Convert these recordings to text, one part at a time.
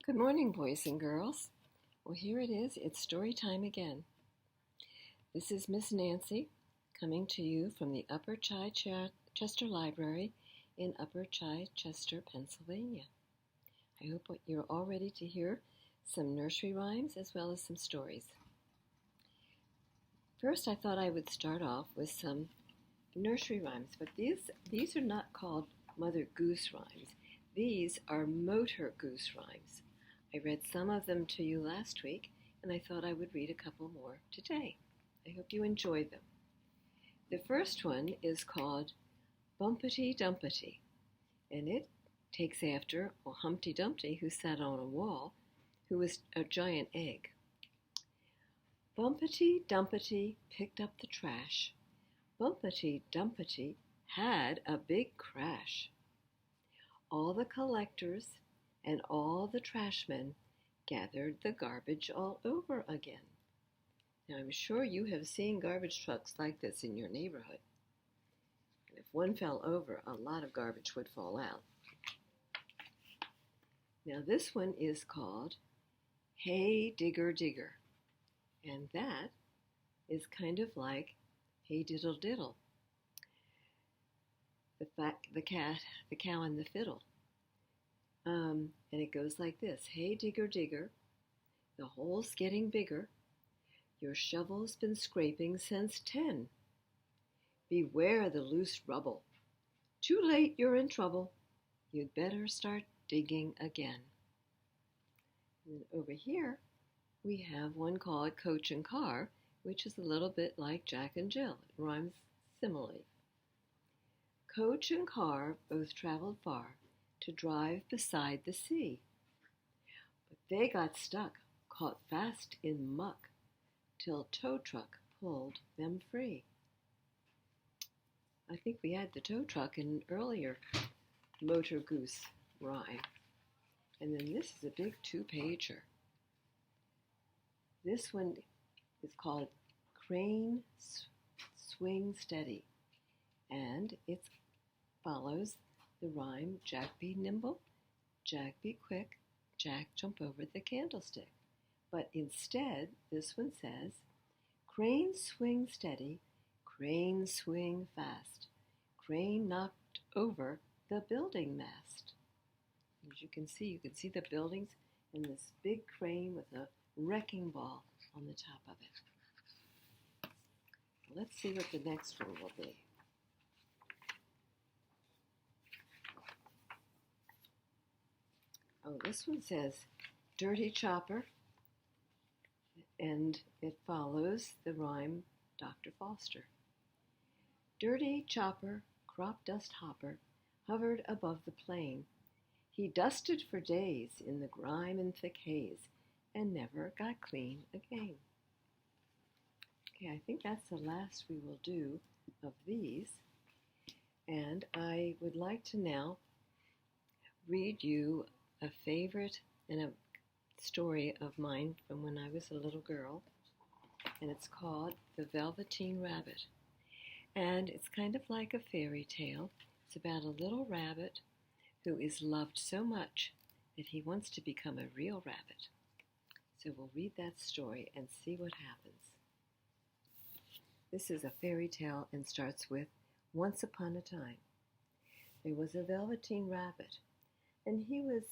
Good morning, boys and girls. Well, here it is. It's story time again. This is Miss Nancy coming to you from the Upper Chichester Library in Upper Chichester, Pennsylvania. I hope you're all ready to hear some nursery rhymes as well as some stories. First, I thought I would start off with some nursery rhymes, but these are not called Mother Goose rhymes. These are Motor Goose rhymes. I read some of them to you last week, and I thought I would read a couple more today. I hope you enjoyed them. The first one is called Bumpety Dumpety, and it takes after Humpty Dumpty, who sat on a wall, who was a giant egg. Bumpety Dumpety picked up the trash. Bumpety Dumpety had a big crash. All the collectors and all the trashmen gathered the garbage all over again. Now, I'm sure you have seen garbage trucks like this in your neighborhood. And if one fell over, a lot of garbage would fall out. Now, this one is called Hey Digger Digger. And that is kind of like Hey Diddle Diddle. The cow and the fiddle. And it goes like this. Hey digger digger, the hole's getting bigger. Your shovel's been scraping since 10. Beware the loose rubble. Too late, you're in trouble. You'd better start digging again. And then over here, we have one called Coach and Car, which is a little bit like Jack and Jill. It rhymes similarly. Coach and car both traveled far to drive beside the sea. But they got stuck, caught fast in muck, till tow truck pulled them free. I think we had the tow truck in an earlier Motor Goose rhyme. And then this is a big 2-pager. This one is called Crane Swing Steady, and it follows the rhyme Jack be nimble, Jack be quick, Jack jump over the candlestick. But instead, this one says, Crane swing steady, crane swing fast, crane knocked over the building mast. As you can see the buildings and this big crane with a wrecking ball on the top of it. Let's see what the next one will be. Oh, this one says Dirty Chopper, and it follows the rhyme Dr. Foster. Dirty Chopper, crop dust hopper, hovered above the plain. He dusted for days in the grime and thick haze, and never got clean again. Okay, I think that's the last we will do of these. And I would like to now read you a favorite and a story of mine from when I was a little girl. And it's called The Velveteen Rabbit. And it's kind of like a fairy tale. It's about a little rabbit who is loved so much that he wants to become a real rabbit. So we'll read that story and see what happens. This is a fairy tale and starts with Once upon a time. There was a velveteen rabbit, and he was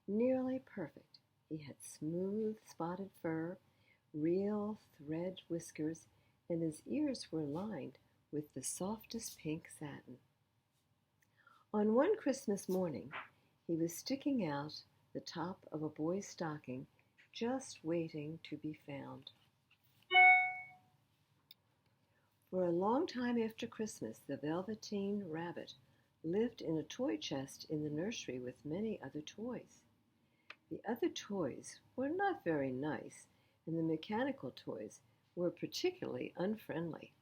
nearly perfect. He had smooth spotted fur, real thread whiskers, and his ears were lined with the softest pink satin. On one Christmas morning, he was sticking out the top of a boy's stocking, just waiting to be found. For a long time after Christmas, the Velveteen Rabbit lived in a toy chest in the nursery with many other toys. The other toys were not very nice, and the mechanical toys were particularly unfriendly.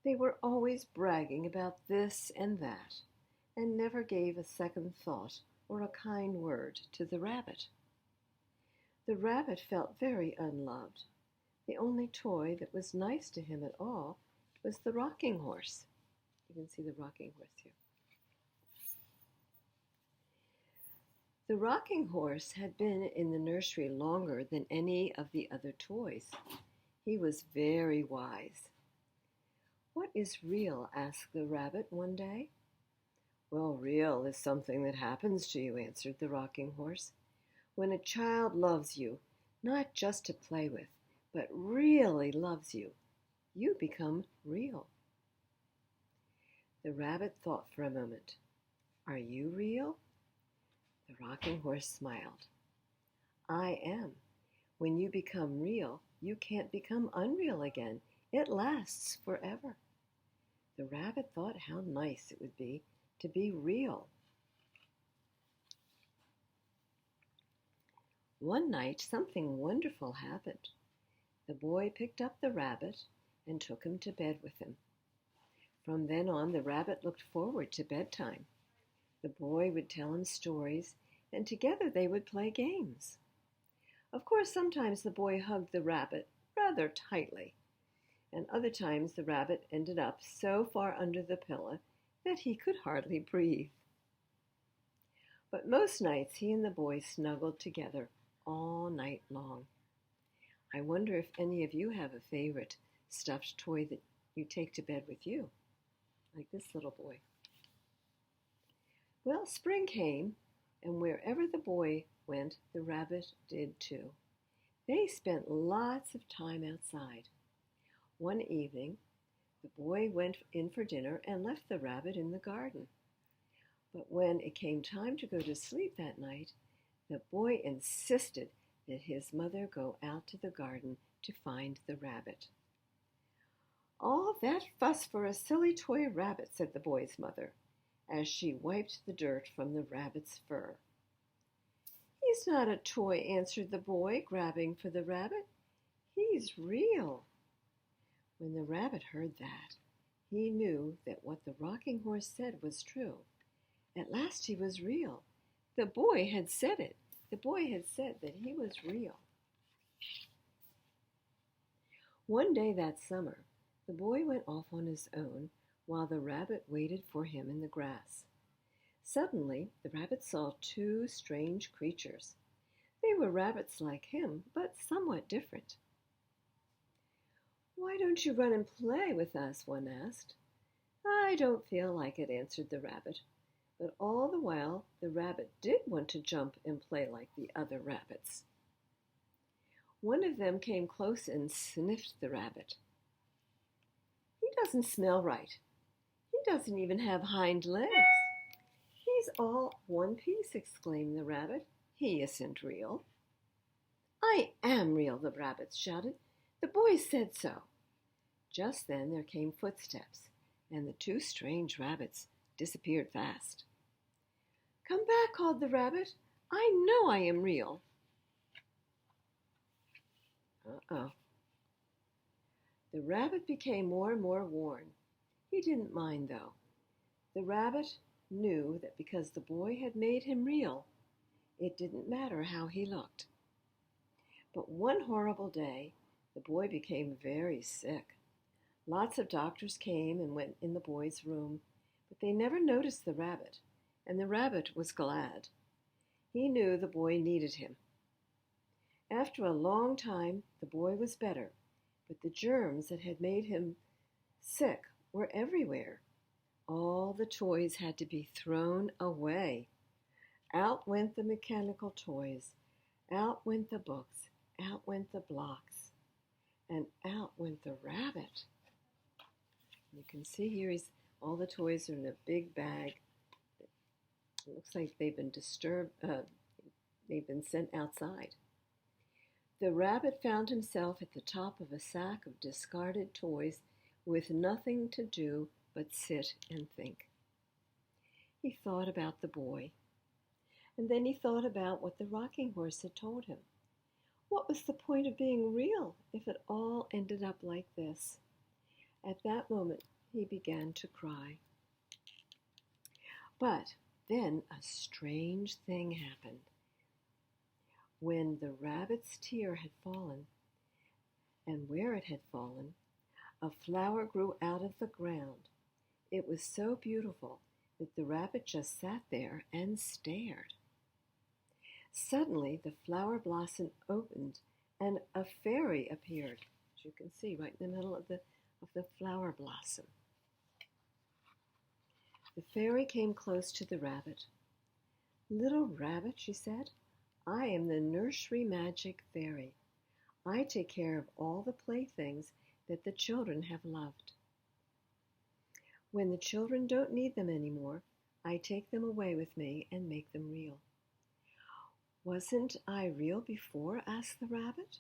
They were always bragging about this and that, and never gave a second thought or a kind word to the rabbit. The rabbit felt very unloved. The only toy that was nice to him at all was the rocking horse. You can see the rocking horse here. The rocking horse had been in the nursery longer than any of the other toys. He was very wise. "What is real?" asked the rabbit one day. "Well, real is something that happens to you," answered the rocking horse. "When a child loves you, not just to play with, but really loves you, you become real." The rabbit thought for a moment. "Are you real?" The rocking horse smiled. "I am. When you become real, you can't become unreal again. It lasts forever." The rabbit thought how nice it would be to be real. One night, something wonderful happened. The boy picked up the rabbit and took him to bed with him. From then on, the rabbit looked forward to bedtime. The boy would tell him stories, and together they would play games. Of course, sometimes the boy hugged the rabbit rather tightly, and other times the rabbit ended up so far under the pillow that he could hardly breathe. But most nights he and the boy snuggled together all night long. I wonder if any of you have a favorite stuffed toy that you take to bed with you, like this little boy. Well, spring came, and wherever the boy went, the rabbit did too. They spent lots of time outside. One evening, the boy went in for dinner and left the rabbit in the garden. But when it came time to go to sleep that night, the boy insisted that his mother go out to the garden to find the rabbit. "All that fuss for a silly toy rabbit," said the boy's mother, as she wiped the dirt from the rabbit's fur. "He's not a toy," answered the boy, grabbing for the rabbit. "He's real." When the rabbit heard that, he knew that what the rocking horse said was true. At last he was real. The boy had said it. The boy had said that he was real. One day that summer, the boy went off on his own while the rabbit waited for him in the grass. Suddenly, the rabbit saw two strange creatures. They were rabbits like him, but somewhat different. "Why don't you run and play with us?" one asked. "I don't feel like it," answered the rabbit. But all the while, the rabbit did want to jump and play like the other rabbits. One of them came close and sniffed the rabbit. "He doesn't smell right. He doesn't even have hind legs. He's all one piece," exclaimed the rabbit. "He isn't real." "I am real," the rabbits shouted. "The boy said so." Just then there came footsteps, and the two strange rabbits disappeared fast. "Come back," called the rabbit. "I know I am real." Uh-oh. The rabbit became more and more worn. He didn't mind, though. The rabbit knew that because the boy had made him real, it didn't matter how he looked. But one horrible day, the boy became very sick. Lots of doctors came and went in the boy's room, but they never noticed the rabbit, and the rabbit was glad. He knew the boy needed him. After a long time, the boy was better, but the germs that had made him sick were everywhere. All the toys had to be thrown away. Out went the mechanical toys, out went the books, out went the blocks, and out went the rabbit. You can see here all the toys are in a big bag. It looks like they've been they've been sent outside. The rabbit found himself at the top of a sack of discarded toys with nothing to do but sit and think. He thought about the boy, and then he thought about what the rocking horse had told him. What was the point of being real if it all ended up like this? At that moment, he began to cry. But then a strange thing happened. When the rabbit's tear had fallen, and where it had fallen, a flower grew out of the ground. It was so beautiful that the rabbit just sat there and stared. Suddenly the flower blossom opened and a fairy appeared, as you can see right in the middle of the flower blossom. The fairy came close to the rabbit. "Little rabbit," she said, "I am the nursery magic fairy. I take care of all the playthings that the children have loved. When the children don't need them anymore, I take them away with me and make them real." "Wasn't I real before?" asked the rabbit.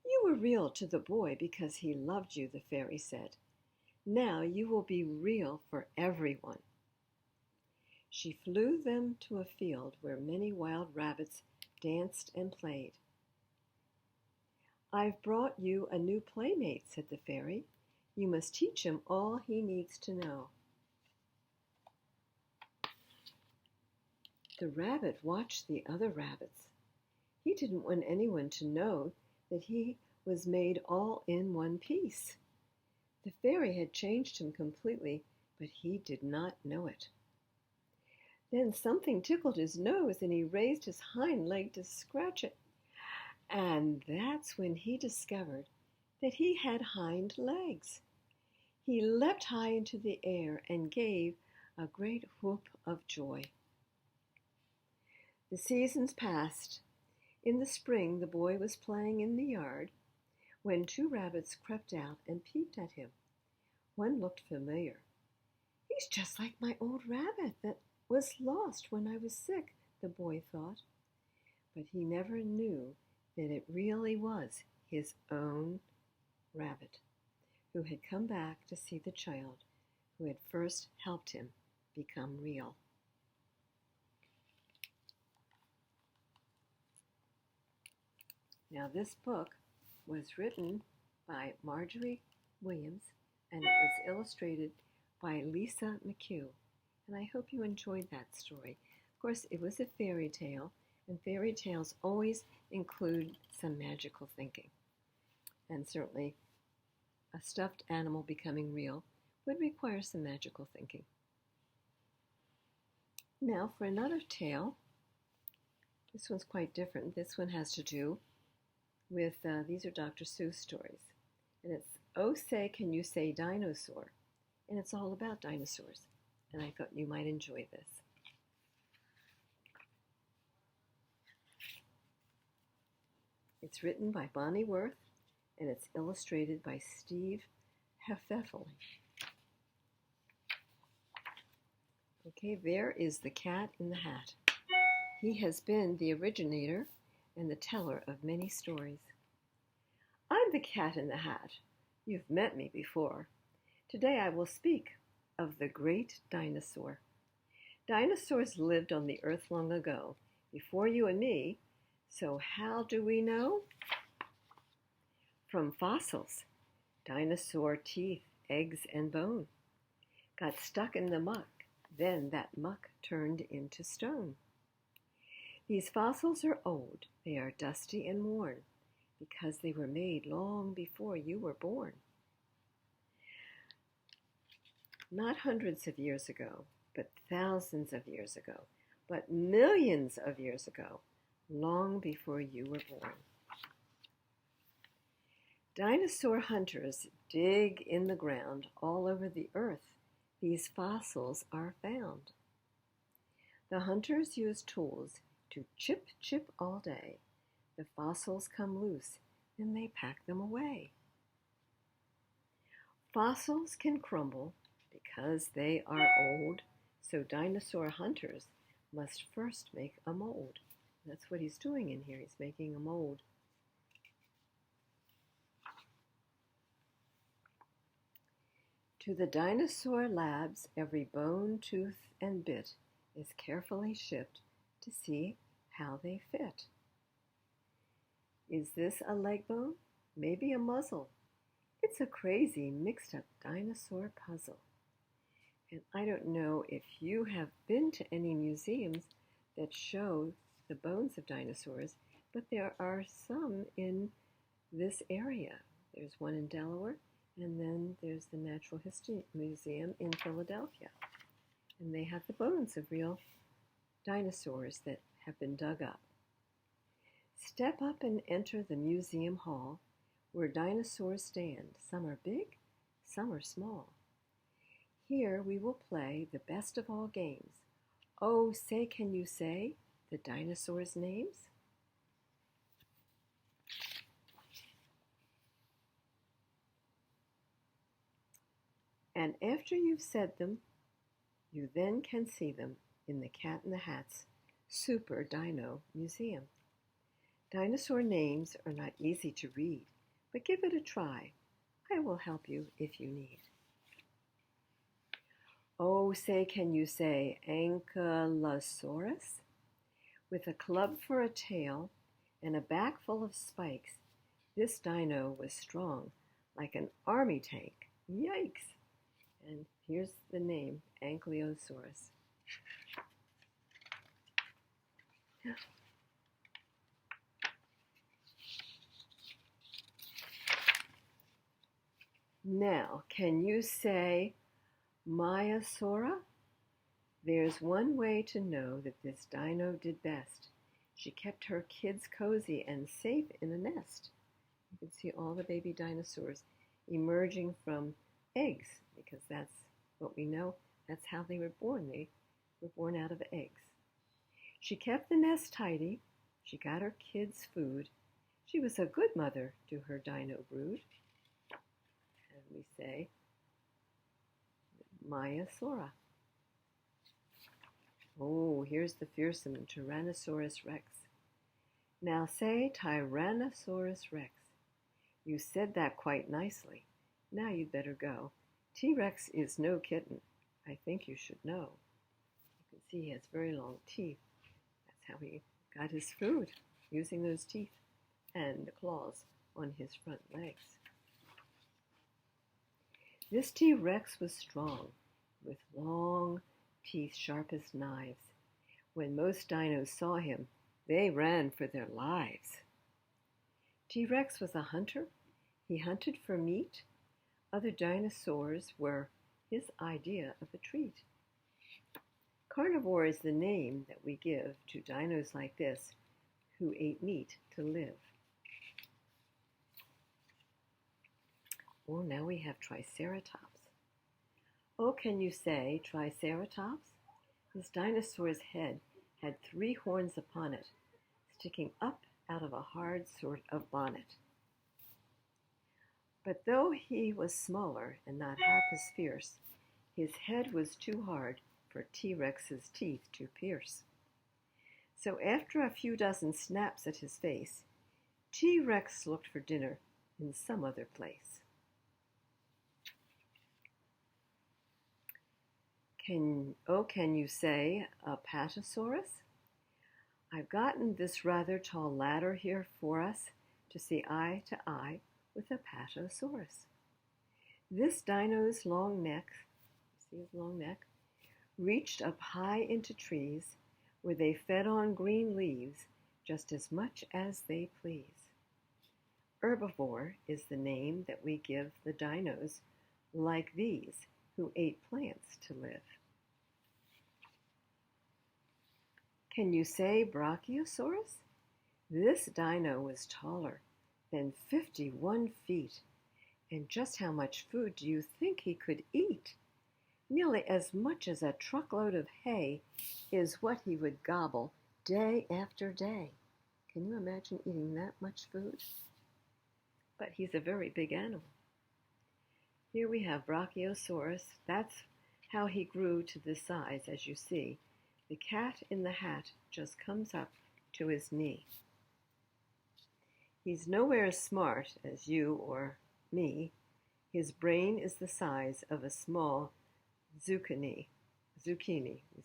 "You were real to the boy because he loved you," the fairy said. "Now you will be real for everyone." She flew them to a field where many wild rabbits danced and played. "I've brought you a new playmate," said the fairy. "You must teach him all he needs to know." The rabbit watched the other rabbits. He didn't want anyone to know that he was made all in one piece. The fairy had changed him completely, but he did not know it. Then something tickled his nose and he raised his hind leg to scratch it. And that's when he discovered that he had hind legs. He leapt high into the air and gave a great whoop of joy. The seasons passed. In the spring, the boy was playing in the yard when two rabbits crept out and peeped at him. One looked familiar. "He's just like my old rabbit that was lost when I was sick," the boy thought. But he never knew that it really was his own rabbit, who had come back to see the child who had first helped him become real. Now, this book was written by Marjorie Williams, and it was illustrated by Lisa McHugh. And I hope you enjoyed that story. Of course, it was a fairy tale, and fairy tales always include some magical thinking. And certainly, a stuffed animal becoming real would require some magical thinking. Now, for another tale, this one's quite different. This one has to do with, these are Dr. Seuss stories. And it's "Oh Say Can You Say Dinosaur?" And it's all about dinosaurs. And I thought you might enjoy this. It's written by Bonnie Worth, and it's illustrated by Steve Heffel. Okay, there is the Cat in the Hat. He has been the originator and the teller of many stories. I'm the Cat in the Hat. You've met me before. Today I will speak of the great dinosaur. Dinosaurs lived on the earth long ago, before you and me, so how do we know? From fossils. Dinosaur teeth, eggs, and bone got stuck in the muck, then that muck turned into stone. These fossils are old, they are dusty and worn, because they were made long before you were born. Not hundreds of years ago, but thousands of years ago, but millions of years ago, long before you were born. Dinosaur hunters dig in the ground all over the earth. These fossils are found. The hunters use tools to chip all day. The fossils come loose, and they pack them away. Fossils can crumble because they are old, so dinosaur hunters must first make a mold. That's what he's doing in here. He's making a mold. To the dinosaur labs, every bone, tooth, and bit is carefully shipped to see how they fit. Is this a leg bone? Maybe a muzzle. It's a crazy, mixed-up dinosaur puzzle. And I don't know if you have been to any museums that show the bones of dinosaurs, but there are some in this area. There's one in Delaware, and then there's the Natural History Museum in Philadelphia. And they have the bones of real dinosaurs that have been dug up. Step up and enter the museum hall where dinosaurs stand. Some are big, some are small. Here we will play the best of all games. Oh, say, can you say the dinosaurs' names? And after you've said them, you then can see them in the Cat in the Hat's Super Dino Museum. Dinosaur names are not easy to read, but give it a try. I will help you if you need. Oh, say, can you say Ankylosaurus? With a club for a tail and a back full of spikes, this dino was strong, like an army tank. Yikes! And here's the name, Ankylosaurus. Now, can you say Maiasaura? There's one way to know that this dino did best. She kept her kids cozy and safe in a nest. You can see all the baby dinosaurs emerging from eggs, because that's what we know. That's how they were born. They were born out of eggs. She kept the nest tidy. She got her kids food. She was a good mother to her dino brood. And we say, Maiasaura. Oh, here's the fearsome Tyrannosaurus Rex. Now say Tyrannosaurus Rex. You said that quite nicely. Now you'd better go. T-Rex is no kitten. I think you should know. You can see he has very long teeth. That's how he got his food, using those teeth and the claws on his front legs. This T-Rex was strong, with long teeth sharp as knives. When most dinos saw him, they ran for their lives. T-Rex was a hunter. He hunted for meat. Other dinosaurs were his idea of a treat. Carnivore is the name that we give to dinos like this who ate meat to live. Oh, now we have Triceratops. Oh, can you say Triceratops? This dinosaur's head had 3 horns upon it, sticking up out of a hard sort of bonnet. But though he was smaller and not half as fierce, his head was too hard for T-Rex's teeth to pierce. So after a few dozen snaps at his face, T-Rex looked for dinner in some other place. Can you say Apatosaurus? I've gotten this rather tall ladder here for us to see eye to eye with Apatosaurus. This dino's long neck, see his long neck, reached up high into trees where they fed on green leaves just as much as they please. Herbivore is the name that we give the dinos like these who ate plants to live. Can you say Brachiosaurus? This dino was taller than 51 feet. And just how much food do you think he could eat? Nearly as much as a truckload of hay is what he would gobble day after day. Can you imagine eating that much food? But he's a very big animal. Here we have Brachiosaurus. That's how he grew to this size, as you see. The cat in the hat just comes up to his knee. He's nowhere as smart as you or me. His brain is the size of a small zucchini. You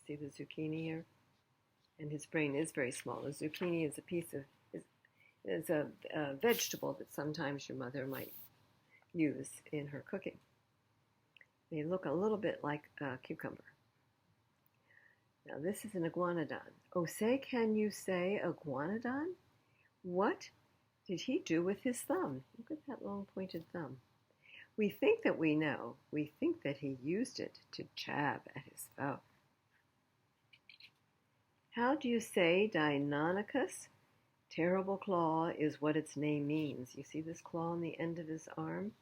see the zucchini here? And his brain is very small. A zucchini is a piece of, is a vegetable that sometimes your mother might use in her cooking. They look a little bit like a cucumber. Now this is an iguanodon. Oh, can you say iguanodon? What did he do with his thumb? Look at that long pointed thumb. We think that we know. We think that he used it to jab at his foe. How do you say Deinonychus? Terrible claw is what its name means. You see this claw on the end of his arm?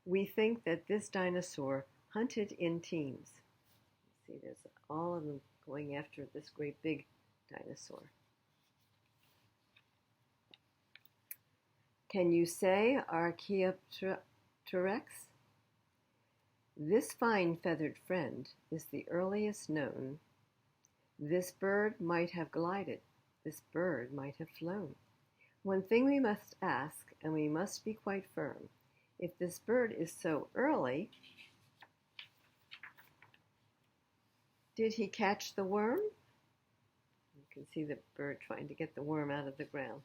We think that this dinosaur hunted in teams. See, there's all of them going after this great big dinosaur. Can you say Archaeopteryx? This fine feathered friend is the earliest known. This bird might have glided. This bird might have flown. One thing we must ask, and we must be quite firm. If this bird is so early, did he catch the worm? You can see the bird trying to get the worm out of the ground.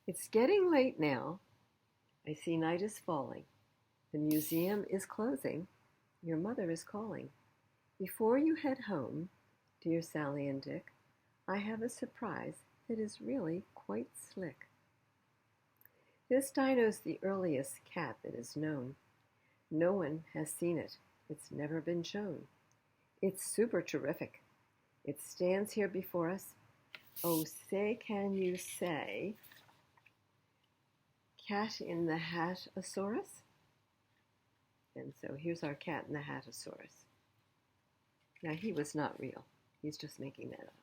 It's getting late now. I see night is falling. The museum is closing. Your mother is calling. Before you head home, dear Sally and Dick, I have a surprise that is really quite slick. This dino's the earliest cat that is known. No one has seen it. It's never been shown. It's super terrific. It stands here before us. Oh, say, can you say, Cat in the Hatosaurus? And so here's our Cat in the Hatosaurus. Now, he was not real. He's just making that up.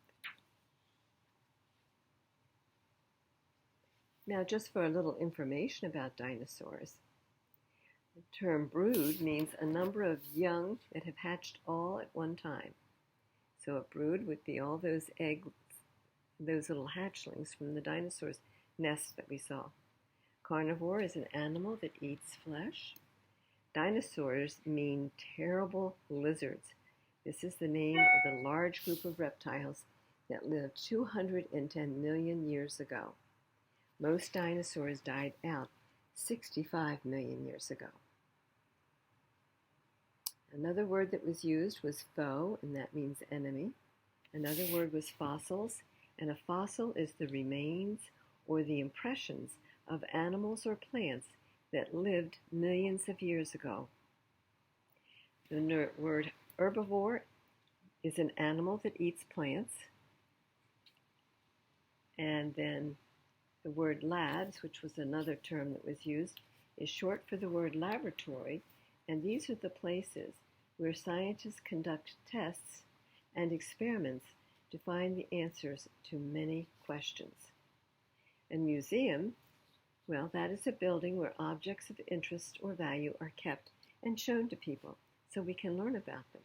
Now, just for a little information about dinosaurs, the term brood means a number of young that have hatched all at one time. So a brood would be all those eggs, those little hatchlings from the dinosaurs' nests that we saw. Carnivore is an animal that eats flesh. Dinosaurs mean terrible lizards. This is the name of the large group of reptiles that lived 210 million years ago. Most dinosaurs died out 65 million years ago. Another word that was used was foe, and that means enemy. Another word was fossils, and a fossil is the remains or the impressions of animals or plants that lived millions of years ago. The word herbivore is an animal that eats plants. And then the word labs, which was another term that was used, is short for the word laboratory, and these are the places where scientists conduct tests and experiments to find the answers to many questions. A museum, well, that is a building where objects of interest or value are kept and shown to people so we can learn about them.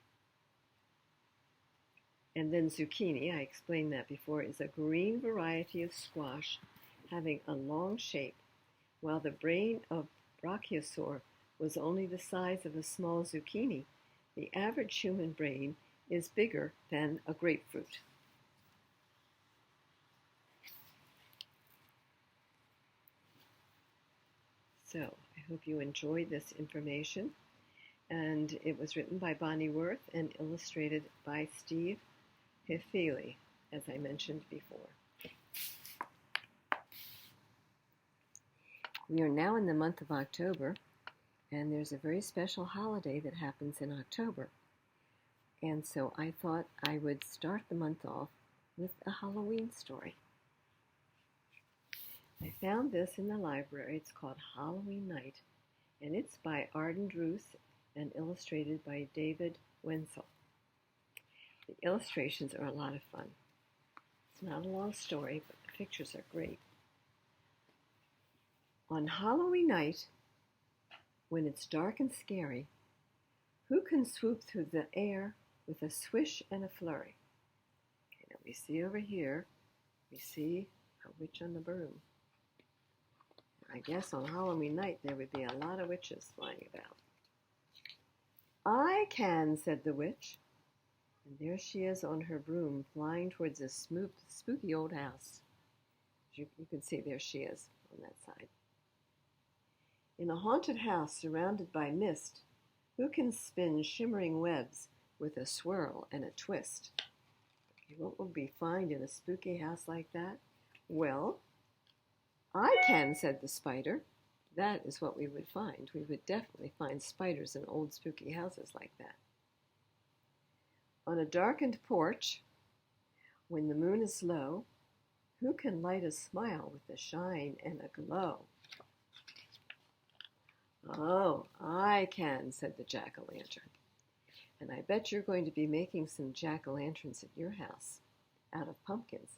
And then zucchini, I explained that before, is a green variety of squash having a long shape, while the brain of Brachiosaur was only the size of a small zucchini. The average human brain is bigger than a grapefruit. So I hope you enjoyed this information, and it was written by Bonnie Worth and illustrated by Steve Hefili, as I mentioned before. We are now in the month of October, and there's a very special holiday that happens in October. And so I thought I would start the month off with a Halloween story. I found this in the library. It's called Halloween Night, and it's by Arden Druce and illustrated by David Wenzel. The illustrations are a lot of fun. It's not a long story, but the pictures are great. On Halloween night, when it's dark and scary, who can swoop through the air with a swish and a flurry? Okay, now we see over here, we see a witch on the broom. I guess on Halloween night there would be a lot of witches flying about. I can, said the witch. And there she is on her broom, flying towards a spooky old house. You can see there she is on that side. In a haunted house surrounded by mist, who can spin shimmering webs with a swirl and a twist? Okay, what would we find in a spooky house like that? Well, I can, said the spider. That is what we would find. We would definitely find spiders in old spooky houses like that. On a darkened porch, when the moon is low, who can light a smile with a shine and a glow? Oh, I can, said the jack-o'-lantern. And I bet you're going to be making some jack-o'-lanterns at your house out of pumpkins.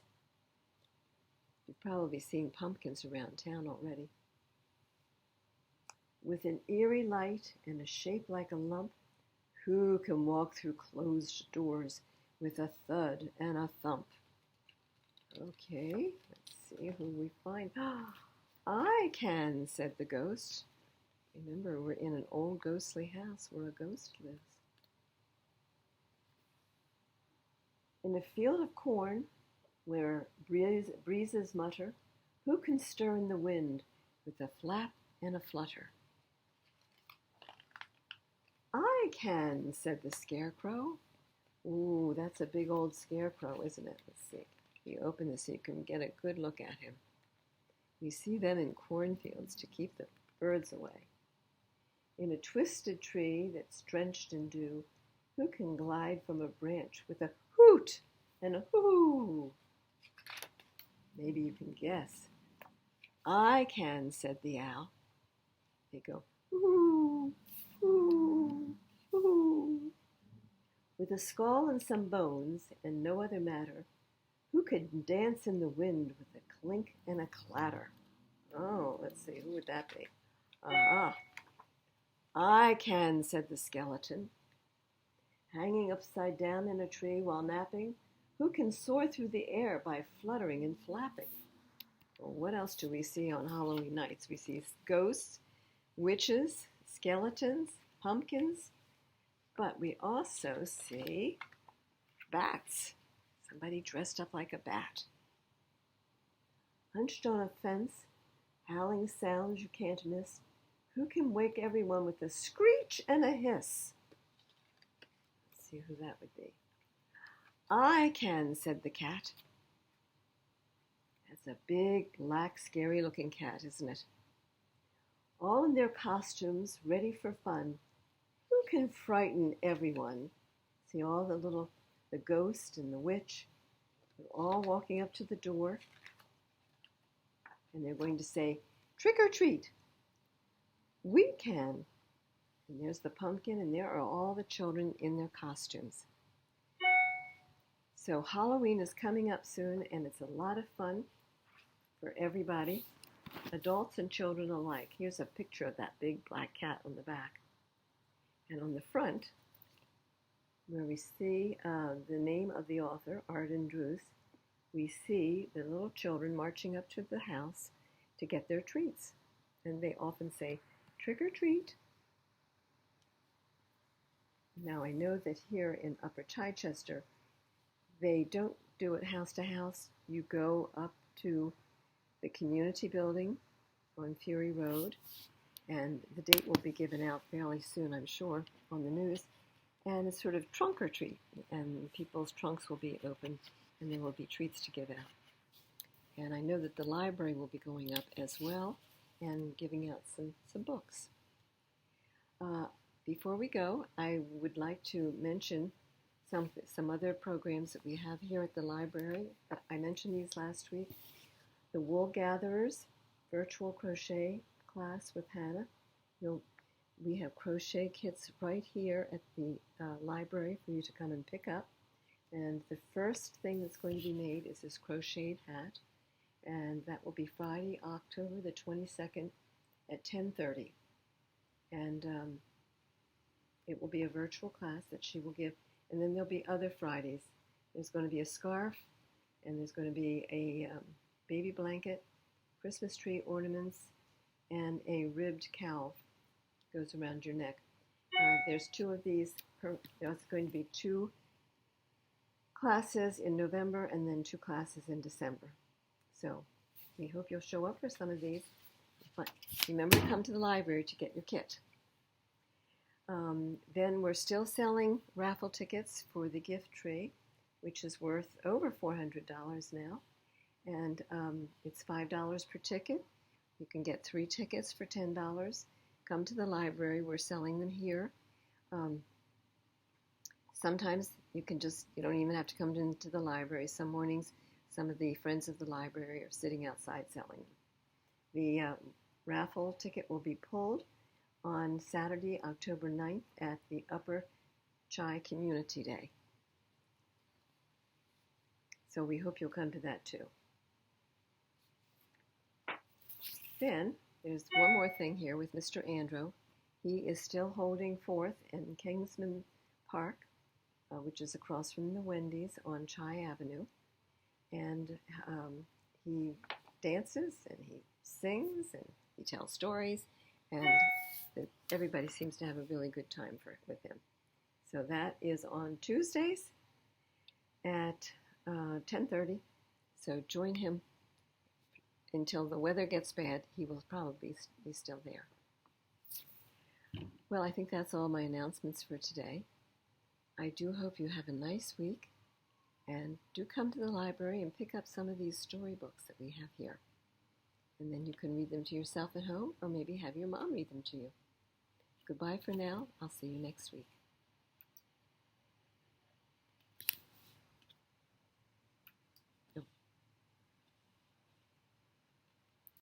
You've probably seen pumpkins around town already. With an eerie light and a shape like a lump, who can walk through closed doors with a thud and a thump? Okay, let's see who we find. I can, said the ghost. Remember, we're in an old ghostly house where a ghost lives. In a field of corn, where breezes mutter, who can stir in the wind with a flap and a flutter? I can, said the scarecrow. Ooh, that's a big old scarecrow, isn't it? Let's see. You open this so you can get a good look at him. We see them in cornfields to keep the birds away. In a twisted tree that's drenched in dew, who can glide from a branch with a hoot and a hoo? Maybe you can guess. I can, said the owl. They go, hoo, hoo, hoo. With a skull and some bones and no other matter, who could dance in the wind with a clink and a clatter? Oh, let's see, who would that be? Aha. I can, said the skeleton. Hanging upside down in a tree while napping, who can soar through the air by fluttering and flapping? Well, what else do we see on Halloween nights? We see ghosts, witches, skeletons, pumpkins, but we also see bats. Somebody dressed up like a bat. Hunched on a fence, howling sounds you can't miss, who can wake everyone with a screech and a hiss? Let's see who that would be. I can, said the cat. That's a big, black, scary-looking cat, isn't it? All in their costumes, ready for fun. Who can frighten everyone? See all the ghost and the witch. They're all walking up to the door. And they're going to say, trick or treat. We can. And there's the pumpkin, and there are all the children in their costumes. So Halloween is coming up soon, and it's a lot of fun for everybody, adults and children alike. Here's a picture of that big black cat on the back. And on the front, where we see the name of the author, Arden Druce, we see the little children marching up to the house to get their treats. And they often say, trick or treat. Now I know that here in Upper Chichester, they don't do it house to house. You go up to the community building on Fury Road, and the date will be given out fairly soon, I'm sure, on the news. And it's sort of trunk or treat, and people's trunks will be open, and there will be treats to give out. And I know that the library will be going up as well and giving out some books. Before we go, I would like to mention some other programs that we have here at the library. I mentioned these last week. The Wool Gatherers virtual crochet class with Hannah. We have crochet kits right here at the library for you to come and pick up. And the first thing that's going to be made is this crocheted hat. And that will be Friday, October the 22nd at 10:30. And it will be a virtual class that she will give. And then there'll be other Fridays. There's going to be a scarf, and there's going to be a baby blanket, Christmas tree ornaments, and a ribbed cowl goes around your neck. There's two of these. There's going to be 2 classes in November and then 2 classes in December. So we hope you'll show up for some of these. But remember to come to the library to get your kit. Then we're still selling raffle tickets for the gift tree, which is worth over $400 now. And it's $5 per ticket. You can get 3 tickets for $10. Come to the library. We're selling them here. Sometimes You don't even have to come into the library. Some mornings, some of the friends of the library are sitting outside selling. The raffle ticket will be pulled on Saturday, October 9th at the Upper Chai Community Day. So we hope you'll come to that too. Then there's one more thing here with Mr. Andro. He is still holding forth in Kingsman Park, which is across from the Wendy's on Chai Avenue. And he dances and he sings and he tells stories, and everybody seems to have a really good time with him. So that is on Tuesdays at 10:30. So join him until the weather gets bad. He will probably be still there. Well, I think that's all my announcements for today. I do hope you have a nice week, and do come to the library and pick up some of these storybooks that we have here. And then you can read them to yourself at home, or maybe have your mom read them to you. Goodbye for now. I'll see you next week.